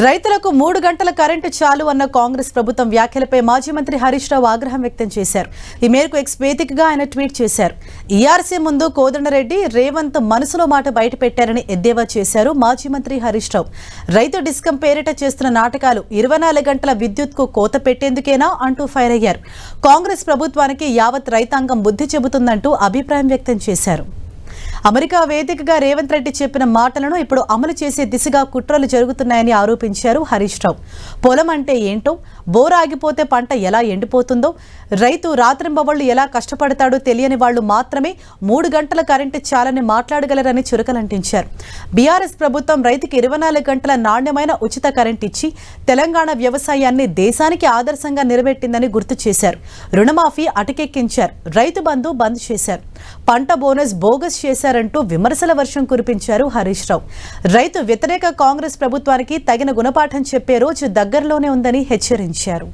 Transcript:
రైతులకు 3 గంటల కరెంటు చాలు అన్న కాంగ్రెస్ ప్రభుత్వం వ్యాఖ్యలపై మాజీ మంత్రి హరీష్ రావు ఆగ్రహం వ్యక్తం చేశారు. ఈ మేరకు ఎక్స్ వేదికగా ఆయన ట్వీట్ చేశారు. ఈఆర్సీ ముందు కోదండరెడ్డి, రేవంత్ మనసులో మాట బయటపెట్టారని ఎద్దేవా చేశారు మాజీ మంత్రి హరీష్ రావు. రైతు డిస్కం పేరిట చేస్తున్న నాటకాలు 24 గంటల విద్యుత్కు కోత పెట్టేందుకేనా అంటూ ఫైర్ అయ్యారు. కాంగ్రెస్ ప్రభుత్వానికి యావత్ రైతాంగం బుద్ధి చెబుతుందంటూ అభిప్రాయం వ్యక్తం చేశారు. అమెరికా వేదికగా రేవంత్ రెడ్డి చెప్పిన మాటలను ఇప్పుడు అమలు చేసే దిశగా కుట్రలు జరుగుతున్నాయని ఆరోపించారు హరీష్ రావు. పొలం అంటే ఏంటో, బోర్ ఆగిపోతే పంట ఎలా ఎండిపోతుందో, రైతు రాత్రింబవళ్లు ఎలా కష్టపడతాడో తెలియని వాళ్లు మాత్రమే 3 గంటల కరెంటు చాలని మాట్లాడగలరని చురకలంటించారు. బీఆర్ఎస్ ప్రభుత్వం రైతుకి 24 గంటల నాణ్యమైన ఉచిత కరెంట్ ఇచ్చి తెలంగాణ వ్యవసాయాన్ని దేశానికి ఆదర్శంగా నిలబెట్టిందని గుర్తు చేశారు. రుణమాఫీ అటకెక్కించారు, రైతు బంధు బంద్ చేశారు, పంట బోనస్ బోగస్ చేశారంటూ విమర్శల వర్షం కురిపించారు హరీష్ రావు. రైతు వ్యతిరేక కాంగ్రెస్ ప్రభుత్వానికి తగిన గుణపాఠం చెప్పే రోజు దగ్గరలోనే ఉందని హెచ్చరించారు.